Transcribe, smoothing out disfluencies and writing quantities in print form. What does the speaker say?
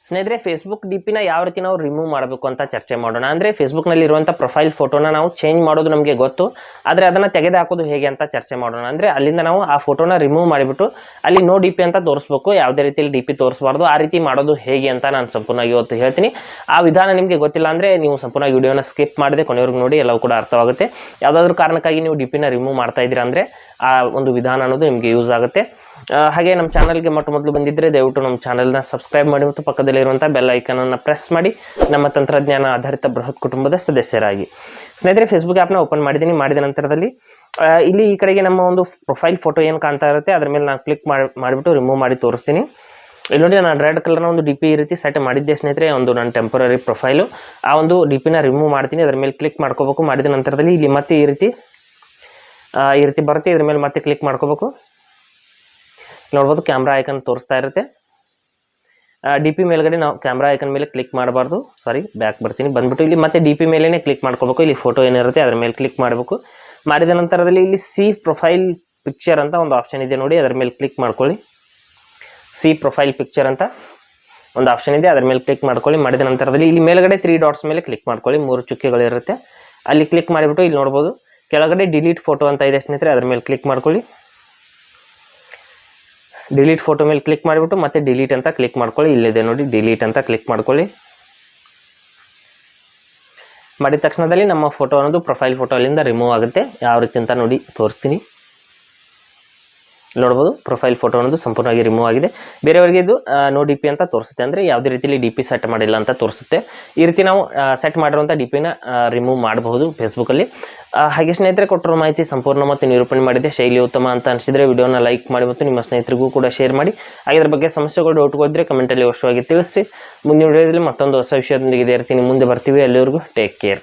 ಸ್ನೇಹಿತರೆ ಫೇಸ್ಬುಕ್ ಡಿಪಿನ ಯಾವ ರೀತಿ ನಾವು ರಿಮೂವ್ ಮಾಡಬೇಕು ಅಂತ ಚರ್ಚೆ ಮಾಡೋಣ. ಅಂದರೆ ಫೇಸ್ಬುಕ್ನಲ್ಲಿ ಇರುವಂಥ ಪ್ರೊಫೈಲ್ ಫೋಟೋನ ನಾವು ಚೇಂಜ್ ಮಾಡೋದು ನಮಗೆ ಗೊತ್ತು, ಆದರೆ ಅದನ್ನು ತೆಗೆದು ಹಾಕೋದು ಹೇಗೆ ಅಂತ ಚರ್ಚೆ ಮಾಡೋಣ. ಅಂದರೆ ಅಲ್ಲಿಂದ ನಾವು ಆ ಫೋಟೋನ ರಿಮೂವ್ ಮಾಡಿಬಿಟ್ಟು ಅಲ್ಲಿ ನೋ ಡಿ ಪಿ ಅಂತ ತೋರಿಸ್ಬೇಕು, ಯಾವುದೇ ರೀತಿಯಲ್ಲಿ ಡಿ ಪಿ ತೋರಿಸಬಾರ್ದು. ಆ ರೀತಿ ಮಾಡೋದು ಹೇಗೆ ಅಂತ ನಾನು ಸಂಪೂರ್ಣವಾಗಿ ಇವತ್ತು ಹೇಳ್ತೀನಿ. ಆ ವಿಧಾನ ನಿಮಗೆ ಗೊತ್ತಿಲ್ಲ ಅಂದರೆ ನೀವು ಸಂಪೂರ್ಣ ವಿಡಿಯೋನ ಸ್ಕಿಪ್ ಮಾಡಿದೆ ಕೊನೆವರೆಗೂ ನೋಡಿ, ಎಲ್ಲವೂ ಕೂಡ ಅರ್ಥವಾಗುತ್ತೆ. ಯಾವುದಾದ್ರೂ ಕಾರಣಕ್ಕಾಗಿ ನೀವು ಡಿ ಪಿನ ರಿಮೂವ್ ಮಾಡ್ತಾ ಇದ್ದೀರಾ ಅಂದರೆ ಆ ಒಂದು ವಿಧಾನ ಅನ್ನೋದು ನಿಮಗೆ ಯೂಸ್ ಆಗುತ್ತೆ. ಹಾಗೆ ನಮ್ಮ ಚಾನಲ್ಗೆ ಮೊದಲು ಬಂದಿದ್ದರೆ ದಯವಿಟ್ಟು ನಮ್ಮ ಚಾನಲ್ನ ಸಬ್ಸ್ಕ್ರೈಬ್ ಮಾಡಿ ಮತ್ತು ಪಕ್ಕದಲ್ಲಿರುವಂಥ ಬೆಲ್ ಐಕನನ್ನು ಪ್ರೆಸ್ ಮಾಡಿ ನಮ್ಮ ತಂತ್ರಜ್ಞಾನ ಆಧಾರಿತ ಬೃಹತ್ ಕುಟುಂಬದ ಸದಸ್ಯರಾಗಿ. ಸ್ನೇಹಿತರೆ ಫೇಸ್ಬುಕ್ ಆ್ಯಪ್ನ ಓಪನ್ ಮಾಡಿದ್ದೀನಿ. ಮಾಡಿದ ನಂತರದಲ್ಲಿ ಇಲ್ಲಿ ಈ ಕಡೆಗೆ ನಮ್ಮ ಒಂದು ಪ್ರೊಫೈಲ್ ಫೋಟೋ ಏನು ಕಾಣ್ತಾ ಇರುತ್ತೆ ಅದರ ಮೇಲೆ ನಾನು ಕ್ಲಿಕ್ ಮಾಡಿಬಿಟ್ಟು ರಿಮೂವ್ ಮಾಡಿ ತೋರಿಸ್ತೀನಿ. ಇಲ್ಲಿ ನೋಡಿ ನಾನು ರೆಡ್ ಕಲರ್ನ ಒಂದು ಡಿ ಪಿ ಈ ರೀತಿ ಸೆಟ್ ಮಾಡಿದ್ದೆ ಸ್ನೇಹಿತರೆ, ಒಂದು ನನ್ನ ಟೆಂಪರರಿ ಪ್ರೊಫೈಲು. ಆ ಒಂದು ಡಿ ಪಿನ ರಿಮೂವ್ ಮಾಡ್ತೀನಿ. ಅದರ ಮೇಲೆ ಕ್ಲಿಕ್ ಮಾಡ್ಕೋಬೇಕು. ಮಾಡಿದ ನಂತರದಲ್ಲಿ ಇಲ್ಲಿ ಮತ್ತೆ ಈ ರೀತಿ ಬರುತ್ತೆ. ಇದ್ರ ಮೇಲೆ ಮತ್ತೆ ಕ್ಲಿಕ್ ಮಾಡ್ಕೋಬೇಕು. ನೋಡ್ಬೋದು ಕ್ಯಾಮ್ರಾ ಐಕನ್ ತೋರಿಸ್ತಾ ಇರುತ್ತೆ. ಡಿ ಪಿ ಮೇಲ್ಗಡೆ ನಾವು ಕ್ಯಾಮ್ರಾ ಐಕನ್ ಮೇಲೆ ಕ್ಲಿಕ್ ಮಾಡಬಾರ್ದು, ಬ್ಯಾಕ್ ಬರ್ತೀನಿ. ಬಂದ್ಬಿಟ್ಟು ಇಲ್ಲಿ ಮತ್ತೆ ಡಿ ಪಿ ಮೇಲೇ ಕ್ಲಿಕ್ ಮಾಡ್ಕೋಬೇಕು. ಇಲ್ಲಿ ಫೋಟೋ ಏನಿರುತ್ತೆ ಅದ್ರ ಮೇಲೆ ಕ್ಲಿಕ್ ಮಾಡಬೇಕು. ಮಾಡಿದ ನಂತರದಲ್ಲಿ ಇಲ್ಲಿ ಸಿ ಪ್ರೊಫೈಲ್ ಪಿಕ್ಚರ್ ಅಂತ ಒಂದು ಆಪ್ಷನ್ ಇದೆ ನೋಡಿ, ಅದರ ಮೇಲೆ ಕ್ಲಿಕ್ ಮಾಡ್ಕೊಳ್ಳಿ. ಸಿ ಪ್ರೊಫೈಲ್ ಪಿಕ್ಚರ್ ಅಂತ ಒಂದು ಆಪ್ಷನ್ ಇದೆ, ಅದರ ಮೇಲೆ ಕ್ಲಿಕ್ ಮಾಡ್ಕೊಳ್ಳಿ. ಮಾಡಿದ ನಂತರದಲ್ಲಿ ಇಲ್ಲಿ ಮೇಲ್ಗಡೆ 3 ಡಾಟ್ಸ್ ಮೇಲೆ ಕ್ಲಿಕ್ ಮಾಡ್ಕೊಳ್ಳಿ. 3 ಚುಕ್ಕೆಗಳಿರುತ್ತೆ, ಅಲ್ಲಿ ಕ್ಲಿಕ್ ಮಾಡಿಬಿಟ್ಟು ಇಲ್ಲಿ ನೋಡ್ಬೋದು ಕೆಳಗಡೆ ಡಿಲೀಟ್ ಫೋಟೋ ಅಂತ ಇದೆ ಸ್ನೇಹಿತರೆ, ಅದರ ಮೇಲೆ ಕ್ಲಿಕ್ ಮಾಡ್ಕೊಳ್ಳಿ. ಡಿಲೀಟ್ ಫೋಟೋ ಮೇಲೆ ಕ್ಲಿಕ್ ಮಾಡಿಬಿಟ್ಟು ಮತ್ತೆ ಡಿಲೀಟ್ ಅಂತ ಕ್ಲಿಕ್ ಮಾಡ್ಕೊಳ್ಳಿ. ಇಲ್ಲಿದೆ ನೋಡಿ ಡಿಲೀಟ್ ಅಂತ ಕ್ಲಿಕ್ ಮಾಡ್ಕೊಳ್ಳಿ. ಮಾಡಿದ ತಕ್ಷಣದಲ್ಲಿ ನಮ್ಮ ಫೋಟೋ ಅನ್ನೋದು ಪ್ರೊಫೈಲ್ ಫೋಟೋ ಅಲ್ಲಿಂದ ರಿಮೂವ್ ಆಗುತ್ತೆ. ಯಾವ ರೀತಿ ಅಂತ ನೋಡಿ ತೋರಿಸ್ತೀನಿ. ನೋಡ್ಬೋದು ಪ್ರೊಫೈಲ್ ಫೋಟೋ ಅನ್ನೋದು ಸಂಪೂರ್ಣವಾಗಿ ರಿಮೂವ್ ಆಗಿದೆ. ಬೇರೆಯವರಿಗೆ ಇದು ನೋ ಡಿ ಪಿ ಅಂತ ತೋರಿಸುತ್ತೆ, ಅಂದರೆ ಯಾವುದೇ ರೀತಿಯಲ್ಲಿ ಡಿ ಪಿ ಸೆಟ್ ಮಾಡಿಲ್ಲ ಅಂತ ತೋರಿಸುತ್ತೆ. ಈ ರೀತಿ ನಾವು ಸೆಟ್ ಮಾಡಿರುವಂಥ ಡಿ ಪಿನ ರಿಮೂವ್ ಮಾಡಬಹುದು ಫೇಸ್ಬುಕ್ಕಲ್ಲಿ. ಹಾಗೆ ಸ್ನೇಹಿತರೆ ಕೊಟ್ಟಿರೋ ಮಾಹಿತಿ ಸಂಪೂರ್ಣ ಮತ್ತು ನಿರೂಪಣೆ ಮಾಡಿದೆ, ಶೈಲಿ ಉತ್ತಮ ಅಂತ ಅನಿಸಿದರೆ ವಿಡಿಯೋನ ಲೈಕ್ ಮಾಡಿ ಮತ್ತು ನಿಮ್ಮ ಸ್ನೇಹಿತರಿಗೂ ಕೂಡ ಶೇರ್ ಮಾಡಿ. ಹಾಗೆ ಇದ್ರ ಬಗ್ಗೆ ಸಮಸ್ಯೆಗಳು ಡೌಟ್ಗಳಿದ್ರೆ ಕಮೆಂಟಲ್ಲಿ ಅವಶ್ಯವಾಗಿ ತಿಳಿಸಿ. ಮುಂದಿನ ವಿಡಿಯೋದಲ್ಲಿ ಮತ್ತೊಂದು ಹೊಸ ವಿಷಯದೊಂದಿಗೆ ಇದೇ ರೀತಿ ಮುಂದೆ ಬರ್ತೀವಿ. ಅಲ್ಲಿವರೆಗೂ ಟೇಕ್ ಕೇರ್.